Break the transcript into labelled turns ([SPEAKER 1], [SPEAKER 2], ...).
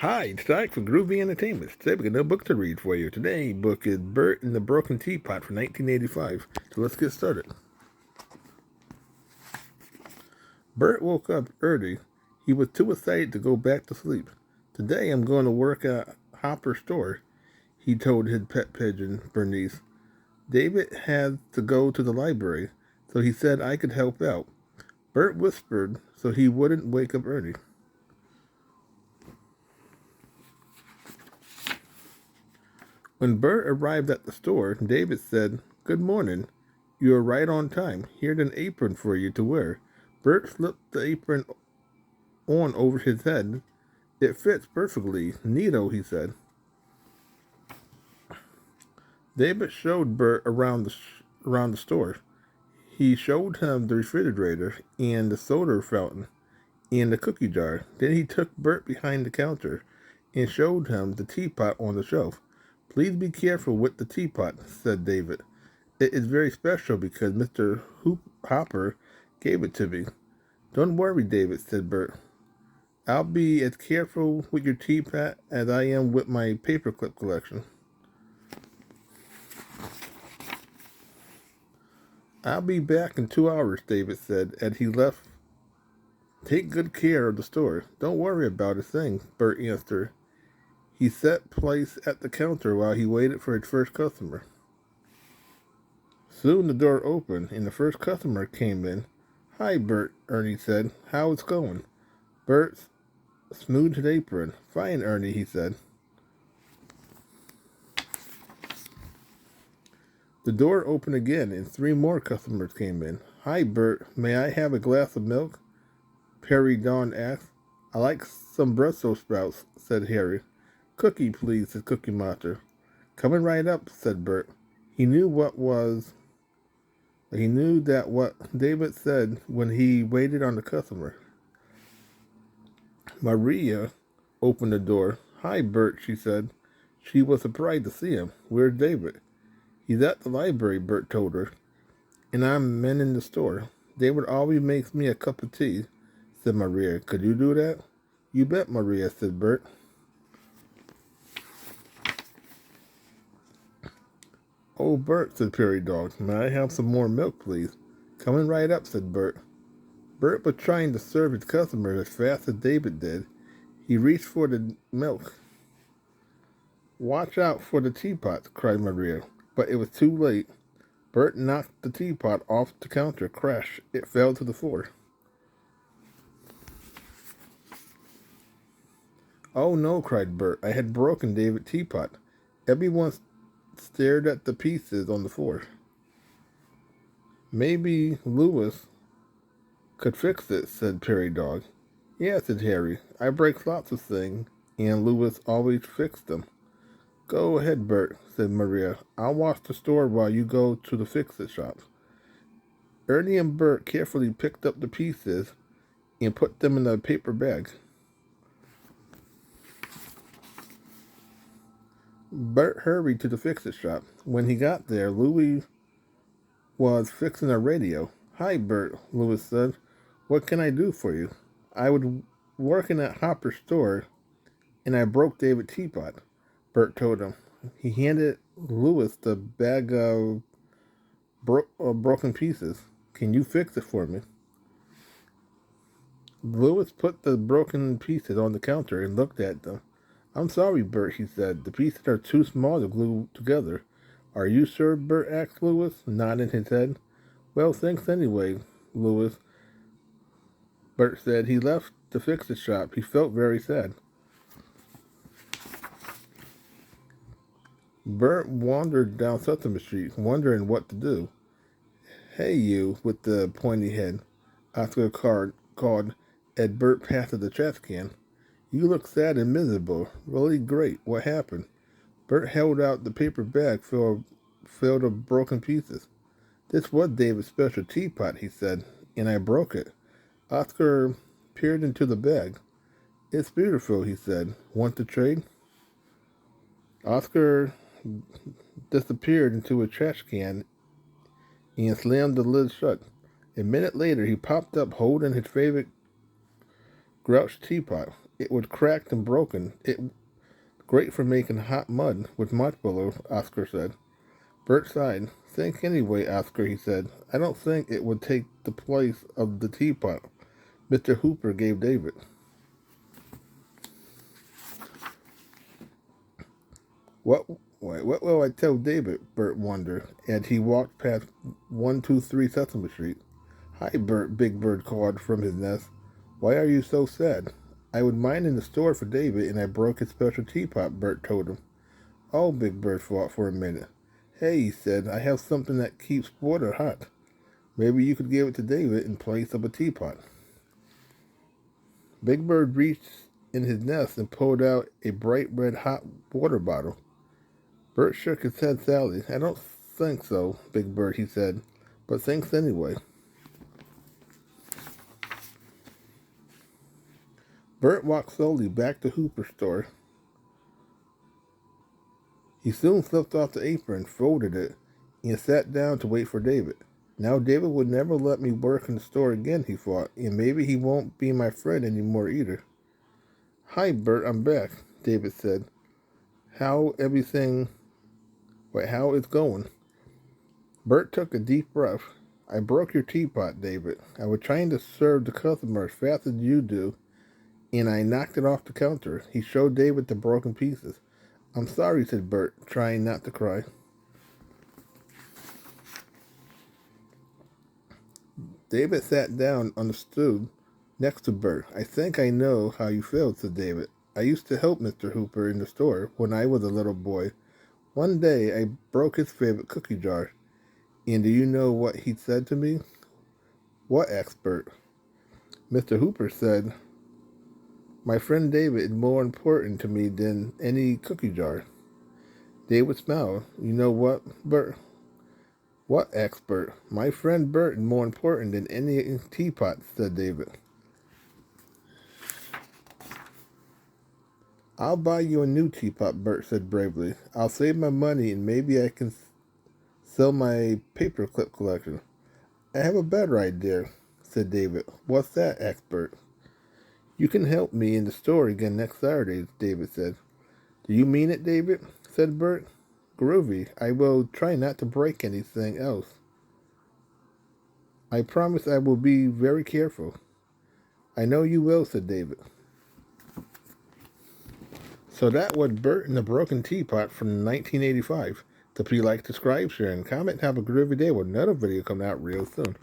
[SPEAKER 1] Hi, it's time for Groovy Entertainment. Today we got no book to read for you. Today's book is Bert and the Broken Teapot from 1985. So let's get started. Bert woke up early. He was too excited to go back to sleep. Today I'm going to work at Hopper's store, he told his pet pigeon, Bernice. David had to go to the library, so he said I could help out. Bert whispered so he wouldn't wake up early. When Bert arrived at the store, David said, "Good morning. You are right on time. Here's an apron for you to wear." Bert slipped the apron on over his head. "It fits perfectly. Neato," he said. David showed Bert around the store. He showed him the refrigerator and the soda fountain and the cookie jar. Then he took Bert behind the counter and showed him the teapot on the shelf. "Please be careful with the teapot," said David. "It is very special because Mr. Hopper gave it to me." "Don't worry, David," said Bert. "I'll be as careful with your teapot as I am with my paperclip collection." "I'll be back in 2 hours," David said as he left. "Take good care of the store. Don't worry about a thing," Bert answered. He set place at the counter while he waited for his first customer. Soon the door opened and the first customer came in. "Hi, Bert," Ernie said. "How it's going?" Bert smoothed his apron. "Fine, Ernie," he said. The door opened again and 3 more customers came in. "Hi, Bert. May I have a glass of milk?" Perry Dawn asked. "I like some Brussels sprouts," said Harry. "Cookie, please," said Cookie Monster. "Coming right up," said Bert. He knew that what David said when he waited on the customer. Maria opened the door. "Hi, Bert," she said. She was surprised to see him. "Where's David?" "He's at the library," Bert told her. "And I'm mending the store. David always makes me a cup of tea," said Maria. "Could you do that?" "You bet, Maria," said Bert. "Oh, Bert," said Perry Dog, "may I have some more milk, please?" "Coming right up," said Bert. Bert was trying to serve his customers as fast as David did. He reached for the milk. "Watch out for the teapot," cried Maria. But it was too late. Bert knocked the teapot off the counter. Crash! It fell to the floor. "Oh no," cried Bert. "I had broken David's teapot." Everyone stared at the pieces on the floor. "Maybe Lewis could fix it," said Perry Dog. "Yeah," said Harry. "I break lots of things, and Lewis always fixed them." "Go ahead, Bert," said Maria. "I'll watch the store while you go to the fix-it shop." Ernie and Bert carefully picked up the pieces and put them in a paper bag. Bert hurried to the fix-it shop. When he got there, Louis was fixing a radio. "Hi, Bert," Louis said. "What can I do for you?" "I was working at Hopper's store, and I broke David's teapot," Bert told him. He handed Louis the bag of broken pieces. "Can you fix it for me?" Louis put the broken pieces on the counter and looked at them. "I'm sorry, Bert," he said. "The pieces are too small to glue together." "Are you sure?" Bert asked Louis, nodding his head. "Well, thanks anyway, Louis," Bert said. He left to fix the shop. He felt very sad. Bert wandered down Sesame Street, wondering what to do. "Hey, you with the pointy head," Oscar called as Bert passed the trash can. "You look sad and miserable. Really great. What happened?" Bert held out the paper bag filled of broken pieces. "This was David's special teapot," he said, "and I broke it." Oscar peered into the bag. "It's beautiful," he said. "Want to trade?" Oscar disappeared into a trash can and slammed the lid shut. A minute later, he popped up holding his favorite grouch teapot. It was cracked and broken. It great for making hot mud with marshmallows, Oscar said. Bert sighed. Think anyway, Oscar, he said. I don't think it would take the place of the teapot Mr. Hooper gave David. What what will I tell David? Bert wondered as he walked past 123 Sesame Street. Hi, Bert, Big Bird called from his nest. Why are you so sad? I was minding the store for David and I broke his special teapot, Bert told him. Oh, Big Bird thought for a minute. Hey, he said, I have something that keeps water hot. Maybe you could give it to David in place of a teapot. Big Bird reached in his nest and pulled out a bright red hot water bottle. Bert shook his head sadly. I don't think so, Big Bird, he said, but thanks anyway. Bert walked slowly back to Hooper's store. He soon slipped off the apron, folded it, and sat down to wait for David. Now David would never let me work in the store again, he thought, and maybe he won't be my friend anymore either. Hi, Bert, I'm back, David said. How it's going? Bert took a deep breath. I broke your teapot, David. I was trying to serve the customer as fast as you do, and I knocked it off the counter. He showed David the broken pieces. I'm sorry, said Bert, trying not to cry. David sat down on the stool next to Bert. I think I know how you feel, said David. I used to help Mr. Hooper in the store when I was a little boy. One day I broke his favorite cookie jar. And do you know what he said to me? What, asked Bert? Mr. Hooper said, my friend David is more important to me than any cookie jar. David smiled. You know what, Bert? What, asked Bert? My friend Bert is more important than any teapot, said David. I'll buy you a new teapot, Bert said bravely. I'll save my money and maybe I can sell my paperclip collection. I have a better idea, said David. What's that, asked Bert. You can help me in the store again next Saturday, David said. Do you mean it, David? Said Bert. Groovy. I will try not to break anything else. I promise I will be very careful. I know you will, said David. So that was Bert and the Broken Teapot from 1985. To please like, subscribe, share, and comment. Have a groovy day with another video coming out real soon.